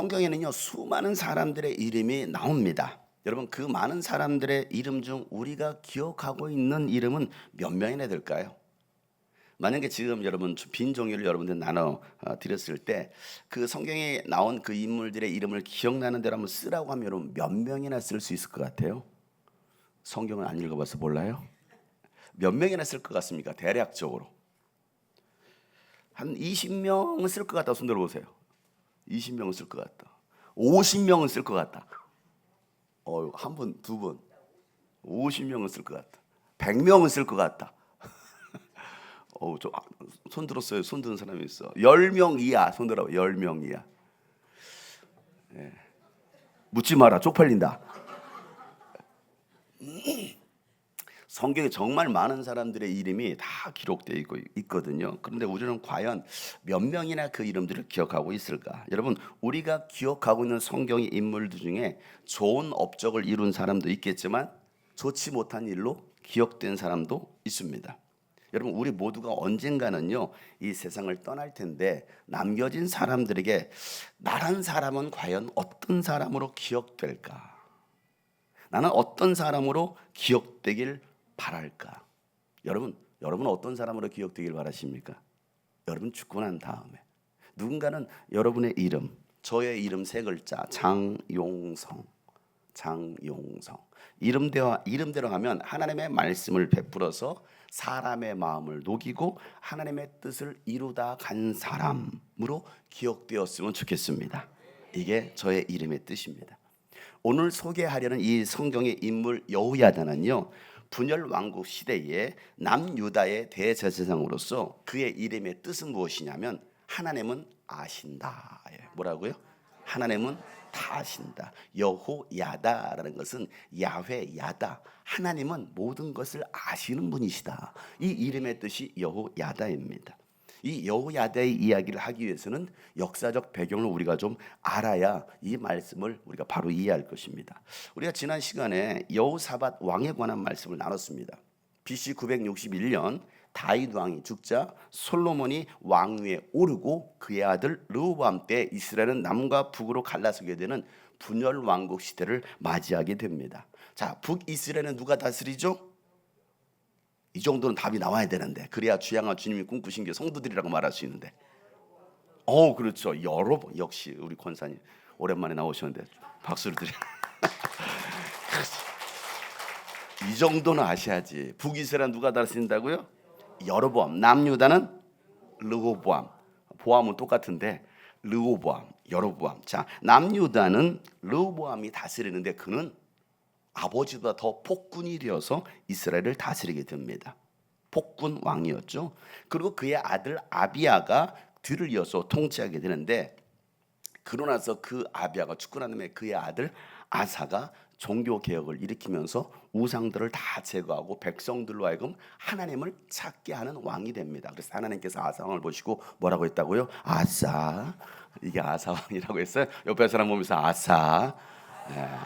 성경에는요 수많은 사람들의 이름이 나옵니다. 여러분 그 많은 사람들의 이름 중 우리가 기억하고 있는 이름은 몇 명이나 될까요? 만약에 지금 여러분 빈 종이를 여러분들 나눠 드렸을 때 그 성경에 나온 그 인물들의 이름을 기억나는 대로 한번 쓰라고 하면 여러분 몇 명이나 쓸 수 있을 것 같아요? 성경을 안 읽어봐서 몰라요? 몇 명이나 쓸 것 같습니까? 대략적으로 한 20명은 쓸 것 같다. 손 들어보세요. 20명은 쓸 것 같다. 50명은 쓸 것 같다. 한 분, 두 분. 50명은 쓸 것 같다. 100명은 쓸 것 같다. 손 들었어요. 손 드는 사람이 있어. 10명 이하. 손 들어. 10명 이하. 예. 묻지 마라. 쪽팔린다. 성경에 정말 많은 사람들의 이름이 다 기록되어 있거든요. 그런데 우리는 과연 몇 명이나 그 이름들을 기억하고 있을까? 여러분, 우리가 기억하고 있는 성경의 인물들 중에 좋은 업적을 이룬 사람도 있겠지만 좋지 못한 일로 기억된 사람도 있습니다. 여러분, 우리 모두가 언젠가는요 이 세상을 떠날 텐데 남겨진 사람들에게 나란 사람은 과연 어떤 사람으로 기억될까? 나는 어떤 사람으로 기억되길 바랄까? 여러분 어떤 사람으로 기억되길 바라십니까? 여러분 죽고 난 다음에 누군가는 여러분의 이름, 저의 이름 세 글자 장용성 이름대로 하면 하나님의 말씀을 베풀어서 사람의 마음을 녹이고 하나님의 뜻을 이루다 간 사람으로 기억되었으면 좋겠습니다. 이게 저의 이름의 뜻입니다. 오늘 소개하려는 이 성경의 인물 여호야다는요 분열 왕국 시대에 남유다의 대제사장으로서 그의 이름의 뜻은 무엇이냐면 하나님은 아신다. 뭐라고요? 하나님은 다 아신다. 여호야다라는 것은 야훼 야다. 하나님은 모든 것을 아시는 분이시다. 이 이름의 뜻이 여호야다입니다. 이 여호야다의 이야기를 하기 위해서는 역사적 배경을 우리가 좀 알아야 이 말씀을 우리가 바로 이해할 것입니다. 우리가 지난 시간에 여호사밧 왕에 관한 말씀을 나눴습니다. BC 961년 다윗 왕이 죽자 솔로몬이 왕위에 오르고 그의 아들 르호보암 때 이스라엘은 남과 북으로 갈라서게 되는 분열 왕국 시대를 맞이하게 됩니다. 자, 북이스라엘은 누가 다스리죠? 이 정도는 답이 나와야 되는데 그래야 주양아 주님이 꿈꾸신 게 성도들이라고 말할 수 있는데 그렇죠. 여러 번 역시 우리 권사님 오랜만에 나오셨는데 박수를 드려. 이 정도는 아셔야지. 북이스라엘 누가 다스린다고요? 여로보암. 남유다는 르호보암. 보암은 똑같은데 르호보암, 여로보암. 자, 남유다는 르호보암이 다스리는데 그는 아버지보다 더 폭군이 되어서 이스라엘을 다스리게 됩니다. 폭군 왕이었죠. 그리고 그의 아들 아비야가 뒤를 이어서 통치하게 되는데 그러고 나서 그 아비야가 죽고 난 다음에 그의 아들 아사가 종교 개혁을 일으키면서 우상들을 다 제거하고 백성들로 하여금 하나님을 찾게 하는 왕이 됩니다. 그래서 하나님께서 아사 왕을 보시고 뭐라고 했다고요? 아사. 이게 아사 왕이라고 했어요. 옆에 사람 보면서 아사.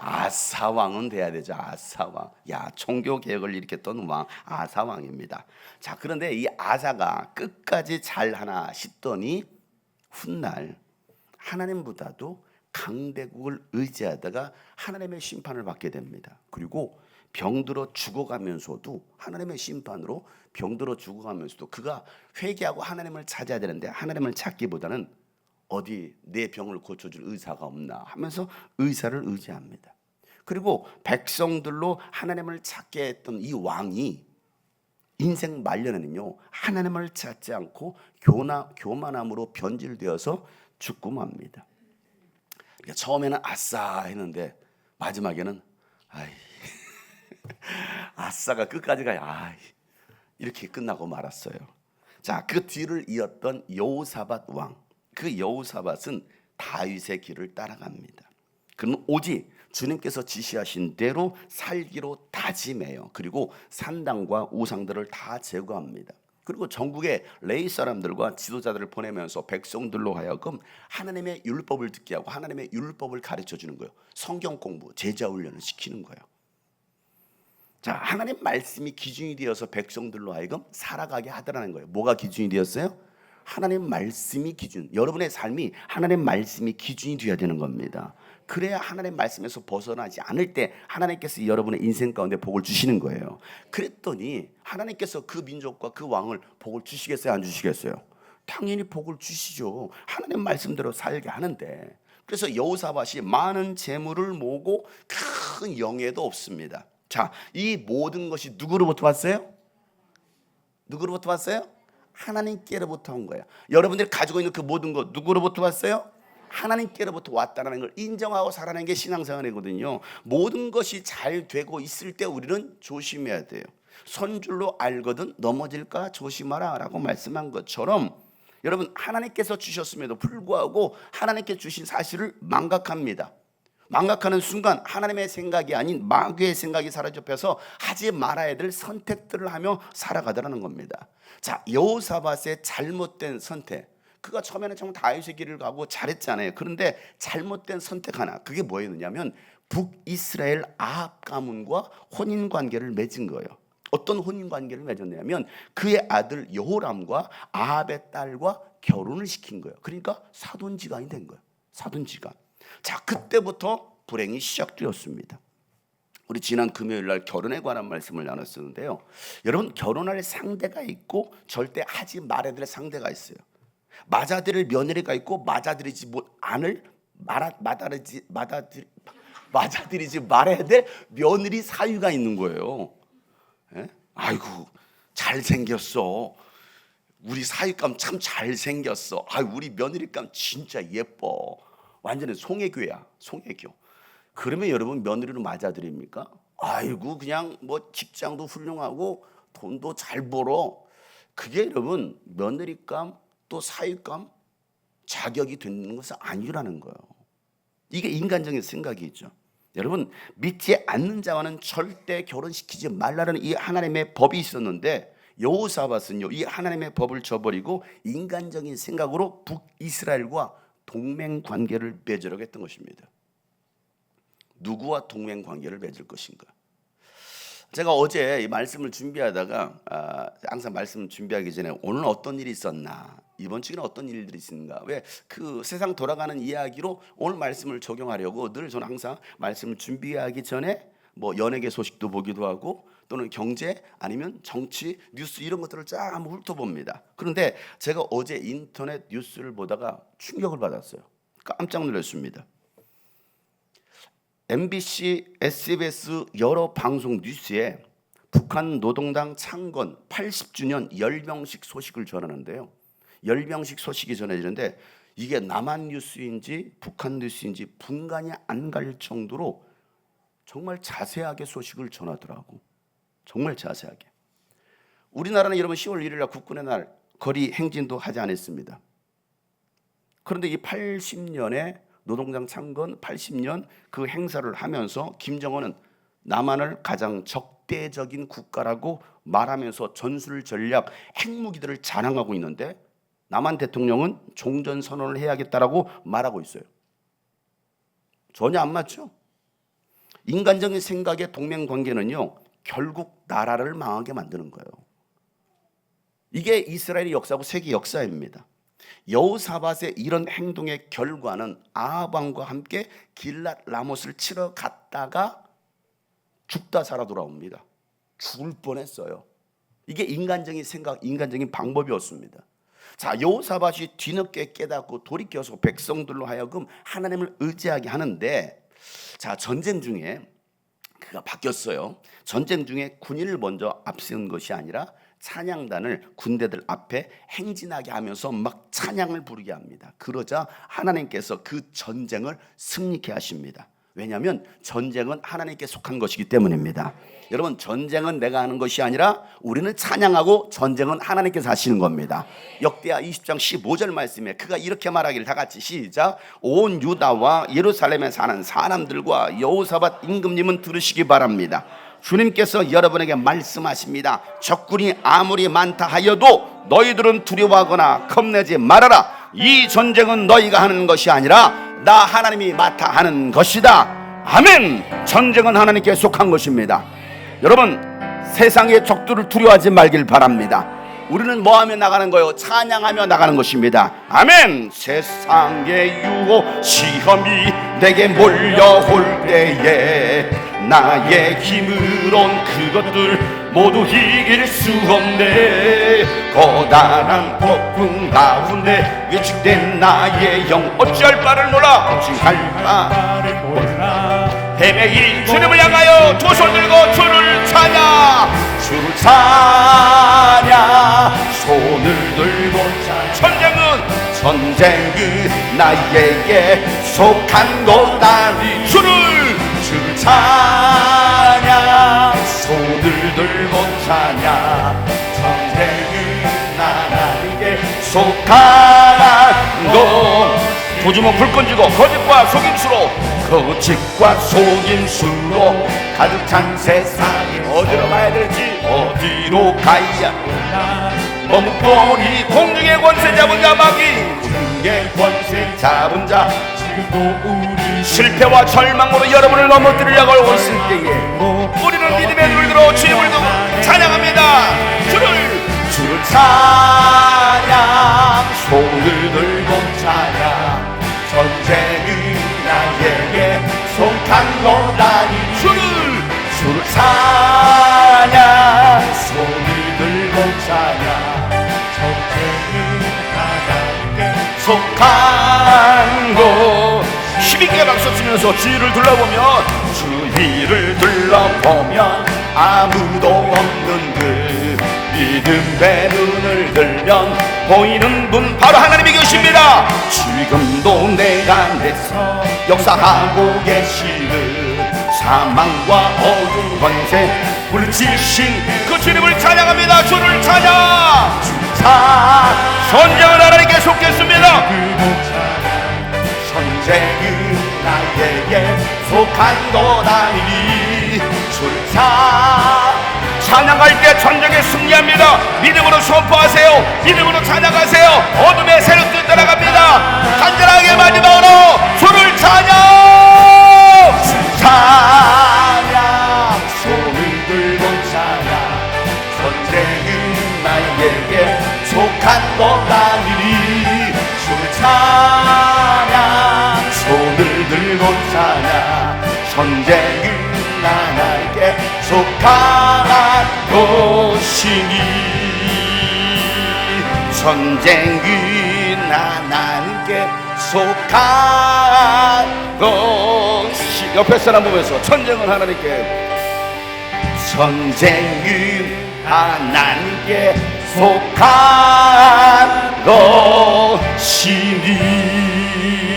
아사왕은 돼야 되죠. 아사왕. 종교 개혁을 일으켰던 왕 아사왕입니다. 자, 그런데 이 아사가 끝까지 잘하나 싶더니 훗날 하나님보다도 강대국을 의지하다가 하나님의 심판을 받게 됩니다. 그리고 병들어 죽어가면서도 하나님의 심판으로 병들어 죽어가면서도 그가 회개하고 하나님을 찾아야 되는데 하나님을 찾기보다는 어디 내 병을 고쳐줄 의사가 없나 하면서 의사를 의지합니다. 그리고 백성들로 하나님을 찾게 했던 이 왕이 인생 말년에는요 하나님을 찾지 않고 교만함으로 변질되어서 죽고 맙니다. 그러니까 처음에는 아싸 했는데 마지막에는 아싸가 끝까지 가야 이렇게 끝나고 말았어요. 자, 그 뒤를 이었던 여호사밧 왕. 그 여호사밧은 다윗의 길을 따라갑니다. 그는 오직 주님께서 지시하신 대로 살기로 다짐해요. 그리고 산당과 우상들을 다 제거합니다. 그리고 전국의 레위 사람들과 지도자들을 보내면서 백성들로 하여금 하나님의 율법을 듣게 하고 하나님의 율법을 가르쳐 주는 거예요. 성경 공부, 제자 훈련을 시키는 거예요. 자, 하나님 말씀이 기준이 되어서 백성들로 하여금 살아가게 하더라는 거예요. 뭐가 기준이 되었어요? 하나님 말씀이 기준, 여러분의 삶이 하나님 말씀이 기준이 되어야 되는 겁니다. 그래야 하나님 말씀에서 벗어나지 않을 때 하나님께서 여러분의 인생 가운데 복을 주시는 거예요. 그랬더니 하나님께서 그 민족과 그 왕을 복을 주시겠어요, 안 주시겠어요? 당연히 복을 주시죠. 하나님 말씀대로 살게 하는데. 그래서 여호사밧이 많은 재물을 모으고 큰 영예도 없습니다. 자, 이 모든 것이 누구로부터 왔어요? 누구로부터 왔어요? 하나님께로부터 온 거예요. 여러분들이 가지고 있는 그 모든 것 누구로부터 왔어요? 하나님께로부터 왔다는 걸 인정하고 살아내는 게 신앙생활이거든요. 모든 것이 잘 되고 있을 때 우리는 조심해야 돼요. 선줄로 알거든 넘어질까 조심하라 라고 말씀한 것처럼 여러분, 하나님께서 주셨음에도 불구하고 하나님께 주신 사실을 망각합니다. 망각하는 순간 하나님의 생각이 아닌 마귀의 생각이 사로잡혀서 하지 말아야 될 선택들을 하며 살아가더라는 겁니다. 자, 여호사밧의 잘못된 선택, 그가 처음에는 정말 다윗의 길을 가고 잘했잖아요. 그런데 잘못된 선택 하나, 그게 뭐였느냐면 북이스라엘 아합 가문과 혼인관계를 맺은 거예요. 어떤 혼인관계를 맺었냐면 그의 아들 여호람과 아합의 딸과 결혼을 시킨 거예요. 그러니까 사돈지간이 된 거예요. 사돈지간. 자, 그때부터 불행이 시작되었습니다. 우리 지난 금요일 날 결혼에 관한 말씀을 나눴었는데요. 여러분, 결혼할 상대가 있고 절대 하지 말아야 될 상대가 있어요. 맞아들일 며느리가 있고 맞아들이지 않을 맞아들이지 말아야 될 며느리 사위가 있는 거예요. 예? 아이고 잘생겼어. 우리 사위감 참 잘생겼어. 아, 우리 며느리감 진짜 예뻐. 완전히 송혜교야, 송혜교. 그러면 여러분 며느리로 맞아들입니까? 아이고 그냥 뭐 직장도 훌륭하고 돈도 잘 벌어. 그게 여러분 며느리감 또 사위감 자격이 되는 것은 아니라는 거예요. 이게 인간적인 생각이죠. 여러분, 믿지 않는 자와는 절대 결혼시키지 말라는 이 하나님의 법이 있었는데 여호사밧은요, 이 하나님의 법을 저버리고 인간적인 생각으로 북이스라엘과 동맹 관계를 맺으려고 했던 것입니다. 누구와 동맹 관계를 맺을 것인가? 제가 어제 이 말씀을 준비하다가 항상 말씀 준비하기 전에 오늘 어떤 일이 있었나, 이번 주에는 어떤 일들이 있었는가, 왜 그 세상 돌아가는 이야기로 오늘 말씀을 적용하려고 늘 저는 항상 말씀을 준비하기 전에 뭐 연예계 소식도 보기도 하고 또는 경제 아니면 정치 뉴스 이런 것들을 쫙 한번 훑어봅니다. 그런데 제가 어제 인터넷 뉴스를 보다가 충격을 받았어요. 깜짝 놀랐습니다. MBC, SBS 여러 방송 뉴스에 북한 노동당 창건 80주년 열병식 소식을 전하는데요. 열병식 소식이 전해지는데 이게 남한 뉴스인지 북한 뉴스인지 분간이 안 갈 정도로 정말 자세하게 소식을 전하더라고. 정말 자세하게. 우리나라는 여러분 10월 1일 날 국군의 날 거리 행진도 하지 않았습니다. 그런데 이 80년에 노동당 창건 80년 그 행사를 하면서 김정은은 남한을 가장 적대적인 국가라고 말하면서 전술 전략 핵무기들을 자랑하고 있는데 남한 대통령은 종전선언을 해야겠다라고 말하고 있어요. 전혀 안 맞죠? 인간적인 생각의 동맹관계는요, 결국 나라를 망하게 만드는 거예요. 이게 이스라엘의 역사고 세계 역사입니다. 여호사밧의 이런 행동의 결과는 아합 왕과 함께 길랏 라못을 치러 갔다가 죽다 살아 돌아옵니다. 죽을 뻔했어요. 이게 인간적인 생각, 인간적인 방법이었습니다. 자, 여호사밧이 뒤늦게 깨닫고 돌이켜서 백성들로 하여금 하나님을 의지하게 하는데, 자, 전쟁 중에 그가 바뀌었어요. 전쟁 중에 군인을 먼저 앞세운 것이 아니라 찬양단을 군대들 앞에 행진하게 하면서 막 찬양을 부르게 합니다. 그러자 하나님께서 그 전쟁을 승리케 하십니다. 왜냐하면 전쟁은 하나님께 속한 것이기 때문입니다. 여러분, 전쟁은 내가 하는 것이 아니라 우리는 찬양하고 전쟁은 하나님께서 하시는 겁니다. 역대하 20장 15절 말씀에 그가 이렇게 말하기를, 다 같이 시작. 온 유다와 예루살렘에 사는 사람들과 여호사밧 임금님은 들으시기 바랍니다. 주님께서 여러분에게 말씀하십니다. 적군이 아무리 많다 하여도 너희들은 두려워하거나 겁내지 말아라. 이 전쟁은 너희가 하는 것이 아니라 나 하나님이 맡아 하는 것이다. 아멘. 전쟁은 하나님께 속한 것입니다. 여러분, 세상의 적들을 두려워하지 말길 바랍니다. 우리는 뭐 하며 나가는 거예요? 찬양하며 나가는 것입니다. 아멘. 세상의 유혹 시험이 내게 몰려올 때에 나의 힘으론 그것들 모두 이길 수 없네. 거다란 폭풍 가운데 위축된 나의 영 어찌할 바를 몰라 어찌할 바를 몰라 헤매이 주님을 향하여 두 손 들고 주를 찬양 주를 찬양 손을 들고 찬양 전쟁은 나에게 속한 거다니 주를 찬양 손을 들고 찬양 전쟁은 나에게 속한 것 두 주먹 불 건지고 거짓과 속임수로 거짓과 속임수로 가득 찬 세상에 어디로 가야 될지 어디로 가야 머뭇거리 공중의 권세 잡은 자 마귀 공중의 권세 잡은 자 지금도 우리 실패와 절망으로 여러분을 넘어뜨리려고 하고 있을 때에 우리는 믿음의 눈을 들어 주님을 두고 찬양합니다. 주를 찬양 손을 들고 찬양 전쟁은 나에게 속한 거다니 주를 찬양 손을 들고 찬양 전쟁은 나에게 속한 거 힘있게 박수 치면서 주위를 둘러보면 주위를 둘러보면 아무도 없는 듯 믿음의 눈을 들면 보이는 분 바로 하나님이 계십니다. 지금도 내 안에서 역사하고 계시는 사망과 어두운 권세 물리치신 그 주님을 찬양합니다. 주를 찬양 선정을 하나님께 속했습니다. 선쟁은 나에게 속한 거다니 주를 찬양할 때 전쟁에 승리합니다. 믿음으로 선포하세요. 믿음으로 찬양하세요. 어둠의 세력들 따라갑니다. 간절하게 마지막으로 주를 찬양 손을 들고 찬양 전쟁은 나에게 속한 거다니 주를 찬양 손을 들고 찬양 전쟁은 나에게 속한 것이니 전쟁은 나에게 속한 것이 옆에 사람 보면서 전쟁은 하나님께 전쟁은 하나님께 속한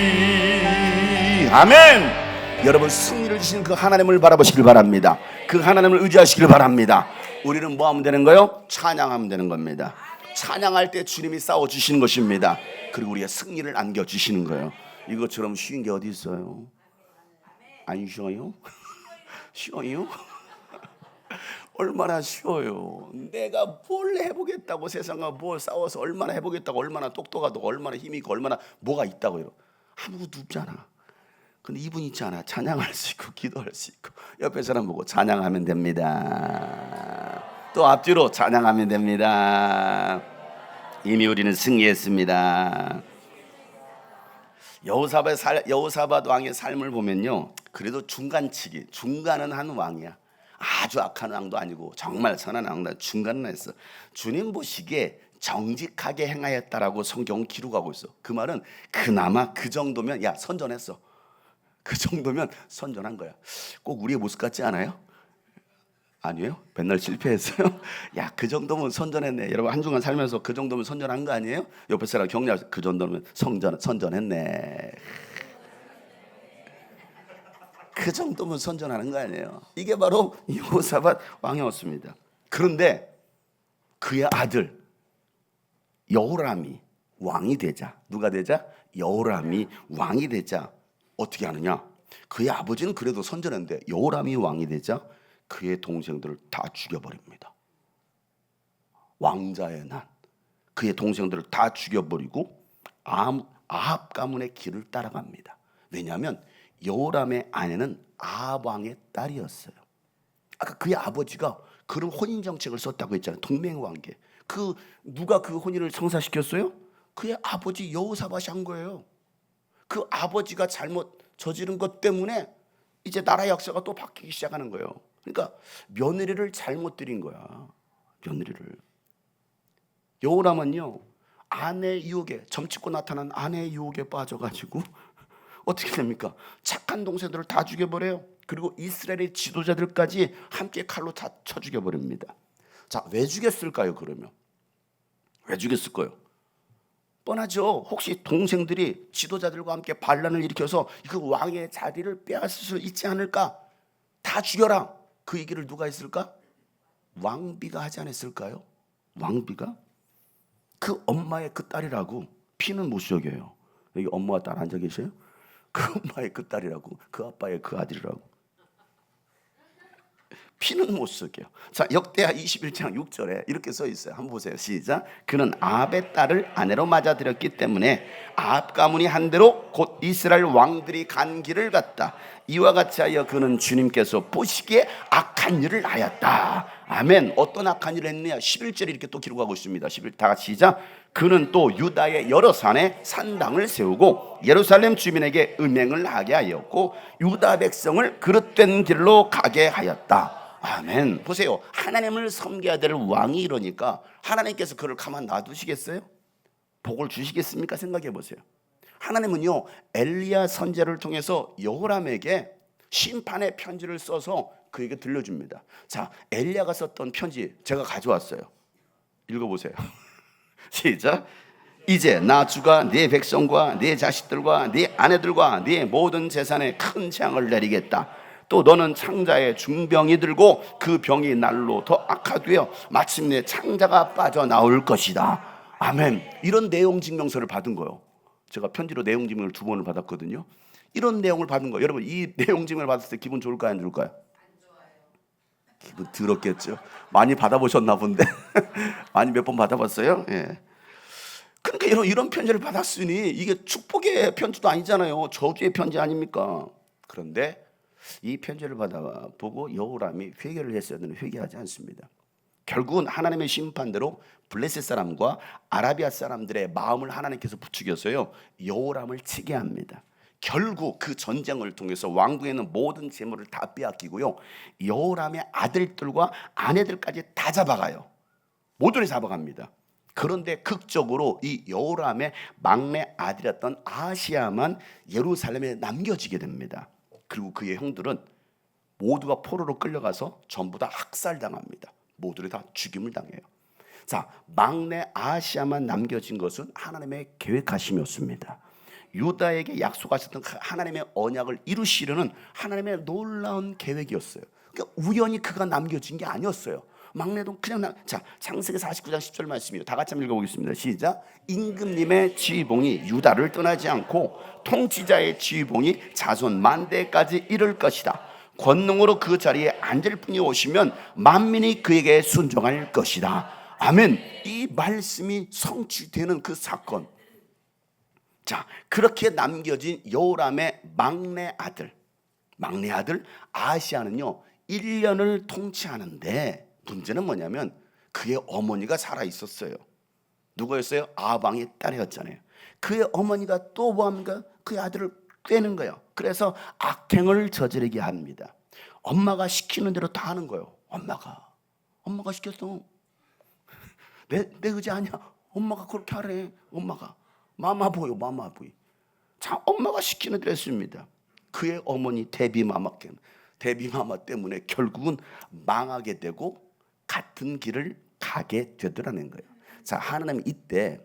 것이니 아멘. 여러분 승리를 주신 그 하나님을 바라보시길 바랍니다. 그 하나님을 의지하시길 바랍니다. 우리는 뭐 하면 되는 거예요? 찬양하면 되는 겁니다. 찬양할 때 주님이 싸워주시는 것입니다. 그리고 우리가 승리를 안겨주시는 거예요. 이것처럼 쉬운 게 어디 있어요? 안 쉬워요? 쉬워요? 얼마나 쉬워요. 내가 뭘 해보겠다고 세상과 뭘 싸워서 얼마나 해보겠다고 얼마나 똑똑하고 얼마나 힘이 있고 얼마나 뭐가 있다고요. 아무것도 없잖아. 근데 이분 있잖아. 찬양할 수 있고 기도할 수 있고 옆에 사람 보고 찬양하면 됩니다. 또 앞뒤로 찬양하면 됩니다. 이미 우리는 승리했습니다. 여호사밧 왕의 삶을 보면요, 그래도 중간치기, 중간은 한 왕이야. 아주 악한 왕도 아니고 정말 선한 왕도 아니고 중간은 했어. 주님 보시기에 정직하게 행하였다라고 성경은 기록하고 있어. 그 말은 그나마 그 정도면 야 선전했어. 그 정도면 선전한 거야. 꼭 우리의 모습 같지 않아요? 아니에요? 맨날 실패했어요? 야, 그 정도면 선전했네. 여러분 한 주간 살면서 그 정도면 선전한 거 아니에요? 옆에 사람 격려하세요. 그 정도면 선전했네. 그 정도면 선전하는 거 아니에요? 이게 바로 여호사밧 왕이었습니다. 그런데 그의 아들 여호람이 왕이 되자, 누가 되자? 여호람이 왕이 되자 어떻게 하느냐? 그의 아버지는 그래도 선전했는데 여호람이 왕이 되자 그의 동생들을 다 죽여버립니다. 왕자의 난. 그의 동생들을 다 죽여버리고 아합 가문의 길을 따라갑니다. 왜냐하면 여호람의 아내는 아합 왕의 딸이었어요. 아까 그의 아버지가 그런 혼인 정책을 썼다고 했잖아요. 동맹 관계. 누가 그 혼인을 성사시켰어요? 그의 아버지 여호사밧이 한 거예요. 그 아버지가 잘못 저지른 것 때문에 이제 나라 역사가 또 바뀌기 시작하는 거예요. 그러니까 며느리를 잘못 들인 거야. 며느리를. 여호람은요, 아내 유혹에, 점찍고 나타난 아내의 유혹에 빠져가지고 어떻게 됩니까? 착한 동생들을 다 죽여버려요. 그리고 이스라엘의 지도자들까지 함께 칼로 다 쳐 죽여버립니다. 자, 왜 죽였을까요? 그러면 왜 죽였을까요? 뻔하죠. 혹시 동생들이 지도자들과 함께 반란을 일으켜서 그 왕의 자리를 빼앗을 수 있지 않을까? 다 죽여라. 그 얘기를 누가 했을까? 왕비가 하지 않았을까요? 왕비가? 그 엄마의 그 딸이라고 피는 못 속여요. 여기 엄마와 딸 앉아 계세요? 그 엄마의 그 딸이라고, 그 아빠의 그 아들이라고. 피는 못 속여요. 자, 역대하 21장 6절에 이렇게 써 있어요. 한번 보세요. 시작. 그는 아합의 딸을 아내로 맞아들였기 때문에 아합 가문이 한 대로 곧 이스라엘 왕들이 간 길을 갔다. 이와 같이 하여 그는 주님께서 보시기에 악한 일을 하였다. 아멘. 어떤 악한 일을 했느냐? 11절에 이렇게 또 기록하고 있습니다. 11, 다 같이 시작. 그는 또 유다의 여러 산에 산당을 세우고 예루살렘 주민에게 음행을 하게 하였고 유다 백성을 그릇된 길로 가게 하였다. 아멘. 보세요. 하나님을 섬겨야 될 왕이 이러니까 하나님께서 그를 가만 놔두시겠어요? 복을 주시겠습니까? 생각해 보세요. 하나님은요, 엘리야 선지자를 통해서 여호람에게 심판의 편지를 써서 그에게 들려줍니다. 자, 엘리야가 썼던 편지 제가 가져왔어요. 읽어보세요. 시작. 이제 나 주가 네 백성과 네 자식들과 네 아내들과 네 모든 재산에 큰 재앙을 내리겠다. 또 너는 창자에 중병이 들고 그 병이 날로 더 악화되어 마침내 창자가 빠져나올 것이다. 아멘. 이런 내용 증명서를 받은 거예요. 제가 편지로 내용 증명을 2번을 받았거든요. 이런 내용을 받은 거예요. 여러분, 이 내용 증명을 받았을 때 기분 좋을까요, 안 좋을까요? 안 좋아요. 기분 더럽겠죠. 많이 받아보셨나 본데. 많이 몇 번 받아봤어요. 예. 그러니까 이런 편지를 받았으니 이게 축복의 편지도 아니잖아요. 저주의 편지 아닙니까? 그런데 이 편지를 받아보고 여호람이 회개를 했어야 되는데 회개하지 않습니다. 결국은 하나님의 심판대로 블레셋 사람과 아라비아 사람들의 마음을 하나님께서 부추겨서요, 여호람을 치게 합니다. 결국 그 전쟁을 통해서 왕궁에 있는 모든 재물을 다 빼앗기고요, 여호람의 아들들과 아내들까지 다 잡아가요. 모조리 잡아갑니다. 그런데 극적으로 이 여호람의 막내 아들이었던 아하시야만 예루살렘에 남겨지게 됩니다. 그리고 그의 형들은 모두가 포로로 끌려가서 전부 다 학살당합니다. 모두를 다 죽임을 당해요. 자, 막내 아하시야만 남겨진 것은 하나님의 계획하심이었습니다. 유다에게 약속하셨던 하나님의 언약을 이루시려는 하나님의 놀라운 계획이었어요. 그러니까 우연히 그가 남겨진 게 아니었어요. 막내도 그냥 자, 창세기 49장 10절 말씀이에요. 다 같이 한번 읽어보겠습니다. 시작. 임금님의 지휘봉이 유다를 떠나지 않고 통치자의 지휘봉이 자손 만대까지 이를 것이다. 권능으로 그 자리에 앉을 분이 오시면 만민이 그에게 순종할 것이다. 아멘. 이 말씀이 성취되는 그 사건. 자, 그렇게 남겨진 여호람의 막내 아들 아하시야는요 1년을 통치하는데 문제는 뭐냐면 그의 어머니가 살아 있었어요. 누구였어요? 아합 왕의 딸이었잖아요. 그의 어머니가 또 뭐합니까? 그의 아들을 꿰는 거예요. 그래서 악행을 저지르게 합니다. 엄마가 시키는 대로 다 하는 거예요. 엄마가 시켰어. 내 의지 아니야. 엄마가 그렇게 하래. 엄마가 마마보이. 자, 엄마가 시키는 대로 했습니다. 그의 어머니 데비마마 때문에 결국은 망하게 되고 같은 길을 가게 되더라는 거예요. 자, 하나님은 이때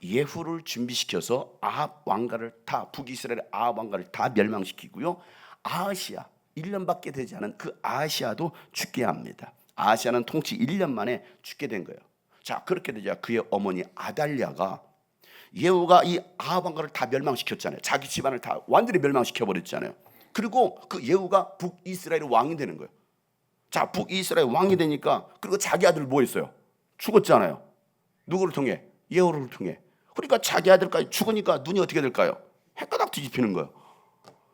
예후를 준비시켜서 아합 왕가를 다 북이스라엘 아합 왕가를 다 멸망시키고요, 아하시야 1년밖에 되지 않은 그 아하시야도 죽게 합니다. 아하시야는 통치 1년 만에 죽게 된 거예요. 자, 그렇게 되자 그의 어머니 아달랴가 예후가 이 아합 왕가를 다 멸망시켰잖아요. 자기 집안을 다 완전히 멸망시켜버렸잖아요. 그리고 그 예후가 북이스라엘 왕이 되는 거예요. 자, 북이스라엘 왕이 되니까 그리고 자기 아들 뭐 했어요? 죽었잖아요. 누구를 통해? 예후를 통해. 그러니까 자기 아들까지 죽으니까 눈이 어떻게 될까요? 헷가닥 뒤집히는 거예요.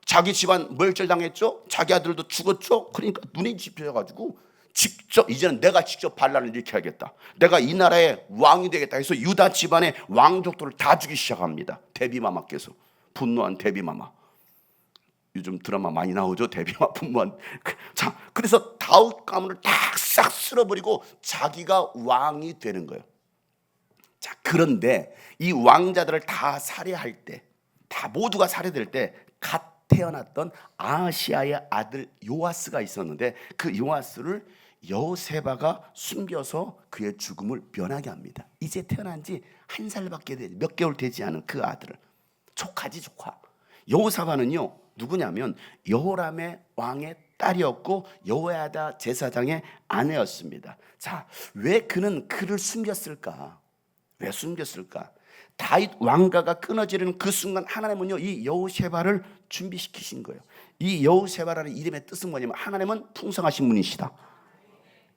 자기 집안 멸절당했죠? 자기 아들도 죽었죠? 그러니까 눈이 뒤집혀가지고 직접 이제는 내가 직접 반란을 일으켜야겠다. 내가 이 나라의 왕이 되겠다 해서 유다 집안의 왕족들을 다 죽이기 시작합니다. 데비마마께서 분노한 데비마마. 요즘 드라마 많이 나오죠. 데비마마 분노한. 자, 그래서 다윗 가문을 다 싹 쓸어버리고 자기가 왕이 되는 거예요. 자, 그런데 이 왕자들을 다 살해할 때, 다 모두가 살해될 때 갓 태어났던 아하시아의 아들 요아스가 있었는데 그 요아스를 여호세바가 숨겨서 그의 죽음을 면하게 합니다. 이제 태어난 지 한 살밖에 되지 몇 개월 되지 않은 그 아들을, 조카지 조카. 여호사바는요 누구냐면 여호람의 왕의 딸이었고 여호야다 제사장의 아내였습니다. 자, 왜 그는 그를 숨겼을까? 왜 숨겼을까? 다윗 왕가가 끊어지는 그 순간 하나님은요 이 여호세바를 준비시키신 거예요. 이 여호세바라는 이름의 뜻은 뭐냐면 하나님은 풍성하신 분이시다.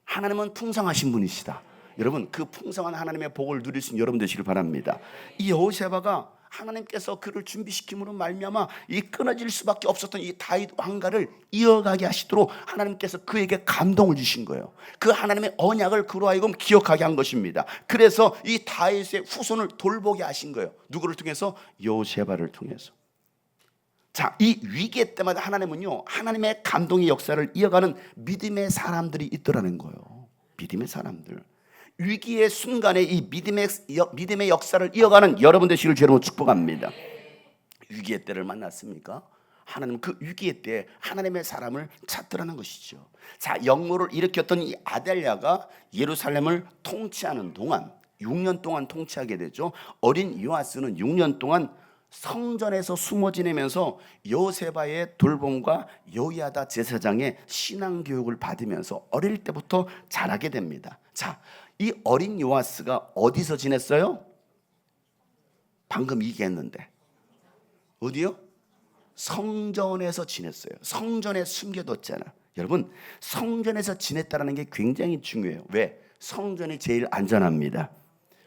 하나님은 풍성하신 분이시다. 여러분, 그 풍성한 하나님의 복을 누릴 수 있는 여러분 되시길 바랍니다. 이 여호세바가 하나님께서 그를 준비시킴으로 말미암아 이 끊어질 수밖에 없었던 이 다윗 왕가를 이어가게 하시도록 하나님께서 그에게 감동을 주신 거예요. 그 하나님의 언약을 그로 하여금 기억하게 한 것입니다. 그래서 이 다윗의 후손을 돌보게 하신 거예요. 누구를 통해서? 여호세바를 통해서. 자, 이 위기 때마다 하나님은요 하나님의 감동의 역사를 이어가는 믿음의 사람들이 있더라는 거예요. 믿음의 사람들. 위기의 순간에 이 믿음의 역사를 이어가는 여러분 되시길 주로 축복합니다. 위기의 때를 만났습니까? 하나님은 그 위기의 때에 하나님의 사람을 찾더라는 것이죠. 자, 역모를 일으켰던 이 아달랴가 예루살렘을 통치하는 동안 6년 동안 통치하게 되죠. 어린 요아스는 6년 동안 성전에서 숨어 지내면서 여호세바의 돌봄과 여호야다 제사장의 신앙 교육을 받으면서 어릴 때부터 자라게 됩니다. 자, 이 어린 요아스가 어디서 지냈어요? 방금 얘기했는데 어디요? 성전에서 지냈어요. 성전에 숨겨뒀잖아. 여러분, 성전에서 지냈다는 게 굉장히 중요해요. 왜? 성전이 제일 안전합니다.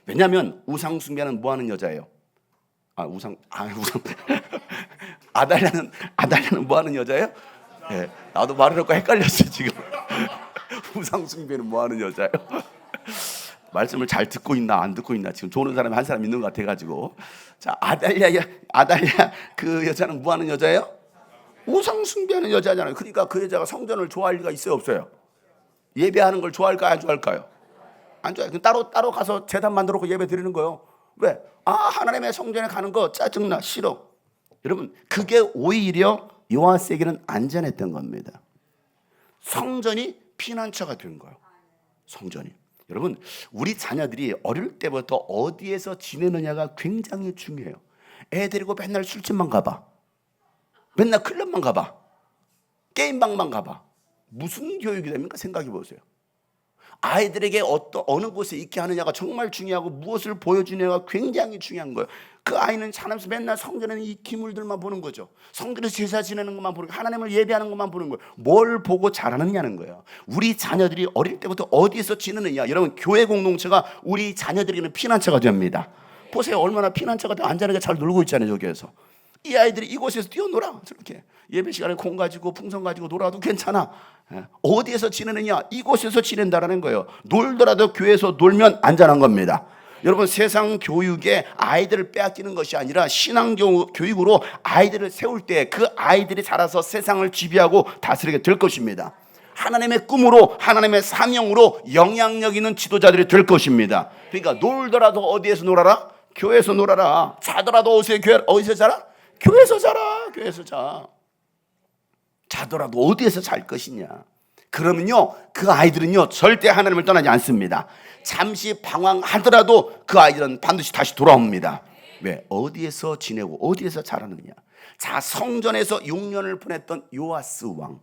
왜냐하면 우상 숭배는 뭐 하는 여자예요? 아달랴는 뭐 하는 여자예요? 네, 나도 말을 하고 헷갈렸어 지금. 우상 숭배는 뭐 하는 여자예요? 말씀을 잘 듣고 있나 안 듣고 있나 지금 조는 사람이 한 사람 있는 것 같아가지고. 자, 아달랴 그 여자는 뭐 하는 여자예요? 우상 숭배하는 여자잖아요. 그러니까 그 여자가 성전을 좋아할 리가 있어요 없어요? 예배하는 걸 좋아할까요 안 좋아할까요? 안 좋아요. 따로 가서 제단 만들어 예배 드리는 거예요. 왜? 하나님의 성전에 가는 거 짜증나, 싫어. 여러분, 그게 오히려 요아스에게는 안전했던 겁니다. 성전이 피난처가 된 거예요. 성전이. 여러분, 우리 자녀들이 어릴 때부터 어디에서 지내느냐가 굉장히 중요해요. 애 데리고 맨날 술집만 가봐, 맨날 클럽만 가봐, 게임방만 가봐. 무슨 교육이 됩니까? 생각해 보세요. 아이들에게 어느 곳에 있게 하느냐가 정말 중요하고 무엇을 보여주느냐가 굉장히 중요한 거예요. 그 아이는 하나님께서 맨날 성전에는 이 기물들만 보는 거죠. 성전에서 제사 지내는 것만 보는 거예요. 하나님을 예배하는 것만 보는 거예요. 뭘 보고 자라느냐는 거예요. 우리 자녀들이 어릴 때부터 어디에서 지내느냐. 여러분, 교회 공동체가 우리 자녀들에게는 피난처가 됩니다. 보세요, 얼마나 피난처가 안전하게 잘 놀고 있잖아요. 여기에서 이 아이들이 이곳에서 뛰어놀아. 저렇게 예배 시간에 공 가지고 풍선 가지고 놀아도 괜찮아. 어디에서 지내느냐? 이곳에서 지낸다라는 거예요. 놀더라도 교회에서 놀면 안전한 겁니다. 여러분, 세상 교육에 아이들을 빼앗기는 것이 아니라 신앙 교육으로 아이들을 세울 때 그 아이들이 자라서 세상을 지배하고 다스리게 될 것입니다. 하나님의 꿈으로, 하나님의 사명으로 영향력 있는 지도자들이 될 것입니다. 그러니까 놀더라도 어디에서 놀아라? 교회에서 놀아라. 자더라도 어디서 자라? 교회에서 자라. 교회에서 자. 자더라도 어디에서 잘 것이냐. 그러면요, 그 아이들은요 절대 하나님을 떠나지 않습니다. 잠시 방황하더라도 그 아이들은 반드시 다시 돌아옵니다. 왜? 어디에서 지내고 어디에서 자라느냐. 자, 성전에서 6년을 보냈던 요아스 왕,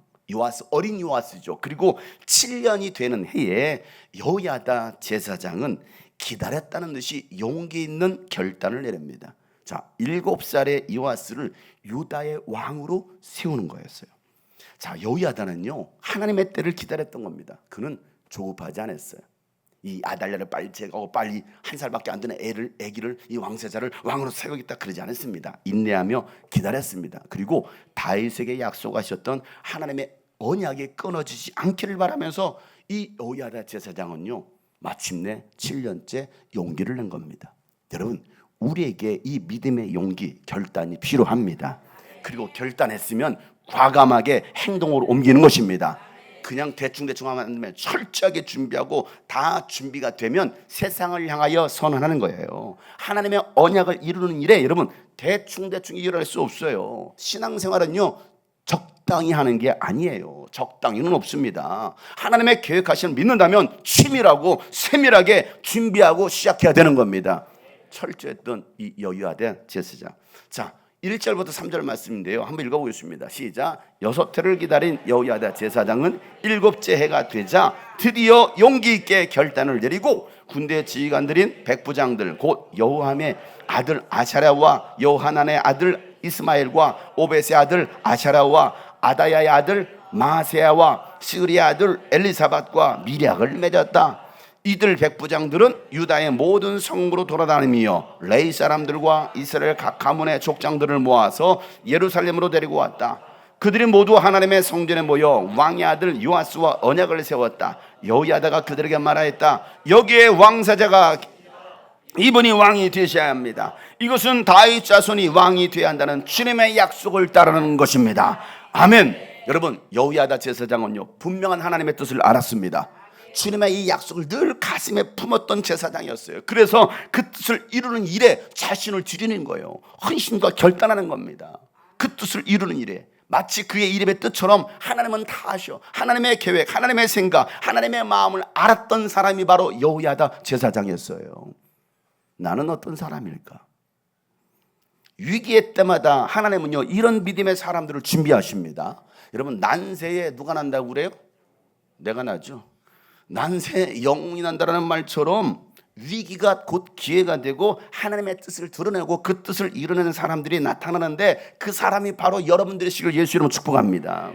어린 요아스죠. 그리고 7년이 되는 해에 여호야다 제사장은 기다렸다는 듯이 용기 있는 결단을 내립니다. 자, 7살의 요아스를 유다의 왕으로 세우는 거였어요. 자, 여호야다는요 하나님의 때를 기다렸던 겁니다. 그는 조급하지 않았어요. 이 아달랴를 빨리 제거하고 빨리 한 살밖에 안 되는 아기를 이 왕세자를 왕으로 세우겠다 그러지 않았습니다. 인내하며 기다렸습니다. 그리고 다윗에게 약속하셨던 하나님의 언약이 끊어지지 않기를 바라면서 이 여호야다 제사장은요 마침내 7년째 용기를 낸 겁니다. 여러분, 우리에게 이 믿음의 용기, 결단이 필요합니다. 그리고 결단했으면 과감하게 행동으로 옮기는 것입니다. 그냥 대충대충 하면 안 되면 철저하게 준비하고 다 준비가 되면 세상을 향하여 선언하는 거예요. 하나님의 언약을 이루는 일에 여러분 대충대충 일어날 수 없어요. 신앙생활은요 적당히 하는 게 아니에요. 적당히는 없습니다. 하나님의 계획하시는 믿는다면 치밀하고 세밀하게 준비하고 시작해야 되는 겁니다. 철저했던 이 여호야다 제사장. 자, 1절부터 3절 말씀인데요. 한번 읽어보겠습니다. 시작. 6해를 기다린 여호야다 제사장은 7째 해가 되자 드디어 용기 있게 결단을 내리고 군대 지휘관들인 백부장들 곧 여호함의 아들 아샤랴와 여호하난의 아들 이스마엘과 오벳의 아들 아샤랴와 아다야의 아들 마세야와 스리의 아들 엘리사밧과 미략을 맺었다. 이들 백부장들은 유다의 모든 성으로 돌아다니며 레이 사람들과 이스라엘 각 가문의 족장들을 모아서 예루살렘으로 데리고 왔다. 그들이 모두 하나님의 성전에 모여 왕의 아들 요아스와 언약을 세웠다. 여호야다가 그들에게 말하였다. 여기에 왕사자가 이분이 왕이 되셔야 합니다. 이것은 다윗 자손이 왕이 되어야 한다는 주님의 약속을 따르는 것입니다. 아멘. 여러분, 여호야다 제사장은요 분명한 하나님의 뜻을 알았습니다. 주님의 이 약속을 늘 가슴에 품었던 제사장이었어요. 그래서 그 뜻을 이루는 일에 자신을 드리는 거예요. 헌신과 결단하는 겁니다. 그 뜻을 이루는 일에 마치 그의 이름의 뜻처럼 하나님은 다 아셔. 하나님의 계획, 하나님의 생각, 하나님의 마음을 알았던 사람이 바로 여호야다 제사장이었어요. 나는 어떤 사람일까? 위기의 때마다 하나님은요 이런 믿음의 사람들을 준비하십니다. 여러분, 난세에 누가 난다고 그래요? 내가 나죠. 난세 영웅이 난다라는 말처럼 위기가 곧 기회가 되고 하나님의 뜻을 드러내고 그 뜻을 이루는 사람들이 나타나는데 그 사람이 바로 여러분들의 시를 예수 이름으로 축복합니다.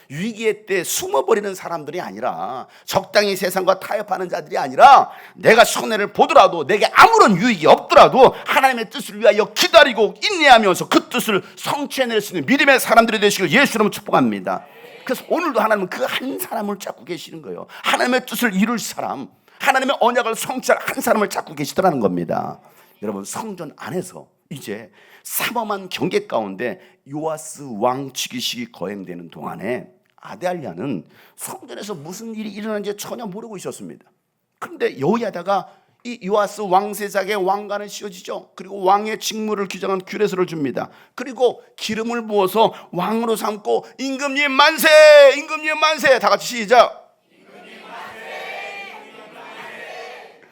위기의 때 숨어버리는 사람들이 아니라 적당히 세상과 타협하는 자들이 아니라 내가 손해를 보더라도 내게 아무런 유익이 없더라도 하나님의 뜻을 위하여 기다리고 인내하면서 그 뜻을 성취해낼 수 있는 믿음의 사람들이 되시길 예수 이름으로 축복합니다. 그래서 오늘도 하나님은 그 한 사람을 찾고 계시는 거예요. 하나님의 뜻을 이룰 사람, 하나님의 언약을 성취할 한 사람을 찾고 계시더라는 겁니다. 여러분, 성전 안에서 이제 삼엄한 경계 가운데 요아스 왕 즉위식이 거행되는 동안에 아달랴는 성전에서 무슨 일이 일어나는지 전혀 모르고 있었습니다. 그런데 여호야다가 이 요아스 왕세자에게 왕관을 씌워지죠. 그리고 왕의 직무를 규정한 규례서를 줍니다. 그리고 기름을 부어서 왕으로 삼고 임금님 만세! 임금님 만세! 다 같이 시작! 임금님 만세! 임금님 만세!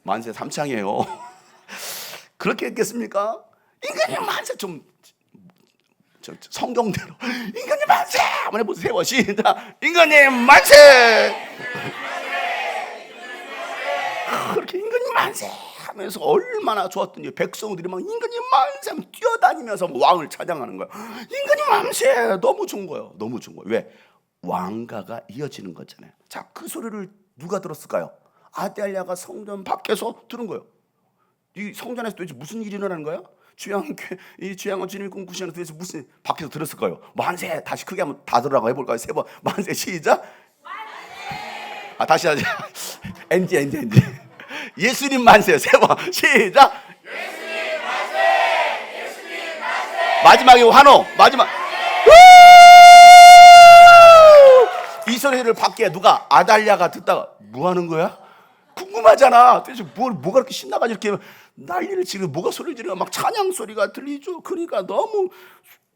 만세 삼창이에요. 그렇게 했겠습니까? 임금님 만세! 좀 성경대로 임금님 만세! 한번 해보세요. 시작! 임금님 만세! 그렇게 임금님 만세 하면서 얼마나 좋았던지 백성들이 막 임금님 만세 하면 뛰어다니면서 왕을 찬양하는 거예요. 임금님 만세! 너무 좋은 거예요. 너무 좋은 거예요. 왜? 왕가가 이어지는 거잖아요. 자, 그 소리를 누가 들었을까요? 아달랴가 성전 밖에서 들은 거예요. 이 성전에서 도대체 무슨 일이 일어나는 거야? 주양은 주님이 꿈꾸시는 도대체 무슨 밖에서 들었을까요? 만세! 다시 크게 한번 다 들으라고 해볼까요? 3번 만세 시작! 만세! 다시 하자. NG. 예수님 만세 3번 시작! 예수님 만세! 예수님 만세! 마지막에 환호 마지막. 이 소리를 밖에 누가 아달랴가 듣다가 뭐 하는 거야? 궁금하잖아. 도대체 뭐가 그렇게 신나가지고 이렇게 난리를 치고 뭐가 소리를 지르고 막 찬양 소리가 들리죠. 그러니까 너무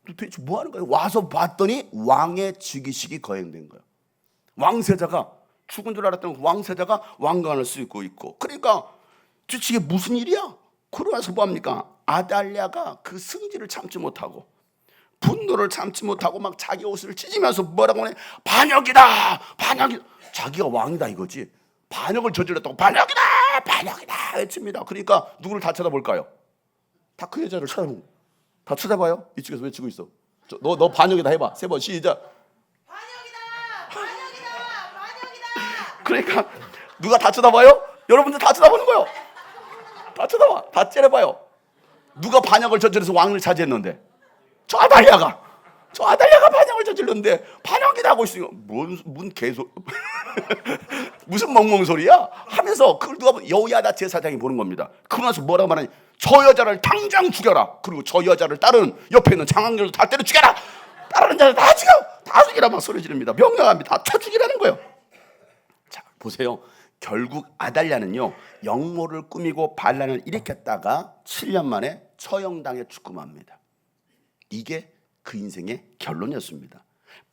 도대체 뭐 하는 거야? 와서 봤더니 왕의 즉위식이 거행된 거야. 왕세자가 죽은 줄 알았던 왕세자가 왕관을 쓰고 있고, 그러니까 도대체 이게 무슨 일이야? 그러고 나서 뭐합니까? 아달랴가 그 승질을 참지 못하고 분노를 참지 못하고 막 자기 옷을 찢으면서 뭐라고 하네? 반역이다! 자기가 왕이다 이거지. 반역을 저질렀다고 반역이다! 외칩니다. 그러니까 누구를 다 쳐다볼까요? 다 그 여자를 쳐다보고. 다 쳐다봐요? 이쪽에서 외치고 있어. 너 반역이다 해봐. 3번 시작. 반역이다! 그러니까 누가 다 쳐다봐요? 여러분들 다 쳐다보는 거예요. 다 쳐다봐. 다 째려봐요. 누가 반역을 저질러서 왕을 차지했는데? 저 아달랴가. 저 아달랴가 반역을 저질렀는데 반역이 나고 있으니까 뭔 개소 무슨 멍멍소리야 하면서 그걸 누가 보면 여호야다 제사장이 보는 겁니다. 그러고 나서 뭐라고 말하니 저 여자를 당장 죽여라. 그리고 저 여자를 따르는 옆에 있는 장학녀도 다 때려 죽여라. 따르는 자들 다 죽여. 다 죽이라 막 소리 지릅니다. 명령합니다. 다 쳐 죽이라는 거예요. 자 보세요. 결국 아달랴는요 역모를 꾸미고 반란을 일으켰다가 7년 만에 처형당해 죽음합니다. 이게 그 인생의 결론이었습니다.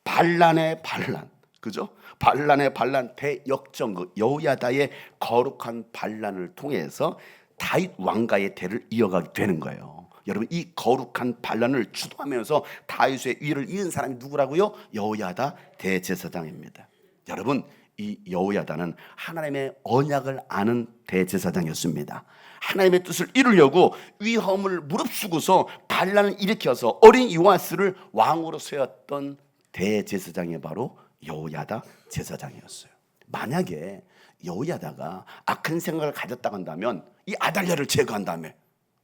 반란의 반란, 그죠? 반란의 반란 대역전, 그 여호야다의 거룩한 반란을 통해서 다윗 왕가의 대를 이어가게 되는 거예요. 여러분 이 거룩한 반란을 주도하면서 다윗의 위를 이은 사람이 누구라고요? 여호야다 대제사장입니다. 여러분 이 여호야다는 하나님의 언약을 아는 대제사장이었습니다. 하나님의 뜻을 이루려고 위험을 무릅쓰고서 반란을 일으켜서 어린 요아스를 왕으로 세웠던 대제사장이 바로 여호야다 제사장이었어요. 만약에 여호야다가 악한 생각을 가졌다고 한다면 이 아달랴를 제거한 다음에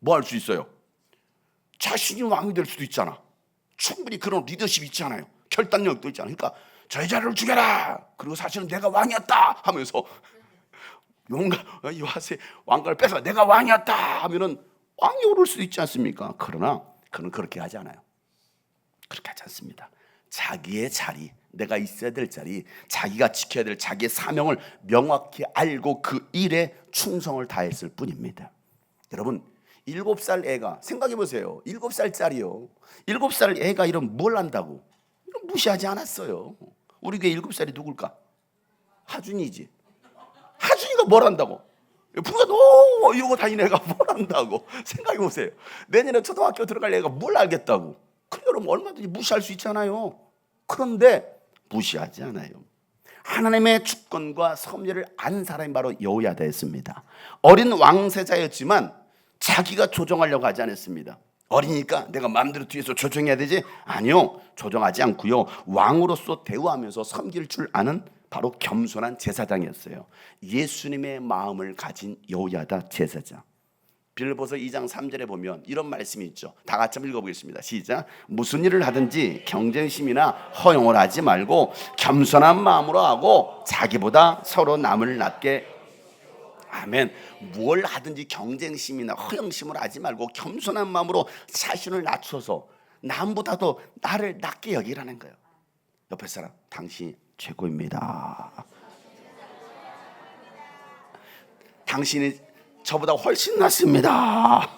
뭐 할 수 있어요? 자신이 왕이 될 수도 있잖아. 충분히 그런 리더십이 있잖아요. 결단력도 있잖아요. 그러니까 저 여자를 죽여라. 그리고 사실은 내가 왕이었다 하면서 용가 요아스의 왕가를 뺏어 내가 왕이었다 하면은 왕이 오를 수도 있지 않습니까? 그러나 그는 그렇게 하지 않아요. 그렇게 하지 않습니다. 자기의 자리, 내가 있어야 될 자리, 자기가 지켜야 될 자기의 사명을 명확히 알고 그 일에 충성을 다했을 뿐입니다. 여러분 7살 애가 생각해 보세요. 7살짜리요. 7살 애가 이런 뭘 안다고? 이런 무시하지 않았어요. 우리 교회 7살이 누굴까? 하준이지. 하준이가 뭘 한다고? 부가 너무 이러고 다니는 애가 뭘 한다고? 생각해 보세요. 내년에 초등학교 들어갈 애가 뭘 알겠다고? 그래 여러분 얼마든지 무시할 수 있잖아요. 그런데 무시하지 않아요. 하나님의 주권과 섭리를 안 사람이 바로 여호야다였습니다. 어린 왕세자였지만 자기가 조정하려고 하지 않았습니다. 어리니까 내가 마음대로 뒤에서 조정해야 되지? 아니요. 조정하지 않고요. 왕으로서 대우하면서 섬길 줄 아는 바로 겸손한 제사장이었어요. 예수님의 마음을 가진 여호야다 제사장. 빌보서 2장 3절에 보면 이런 말씀이 있죠. 다 같이 한번 읽어보겠습니다. 시작. 무슨 일을 하든지 경쟁심이나 허용을 하지 말고 겸손한 마음으로 하고 자기보다 서로 남을 낮게. 아멘. 뭘 하든지 경쟁심이나 허영심을 하지 말고 겸손한 마음으로 자신을 낮춰서 남보다도 나를 낮게 여기라는 거예요. 옆에 사람, 당신이 최고입니다. 당신이 저보다 훨씬 낫습니다.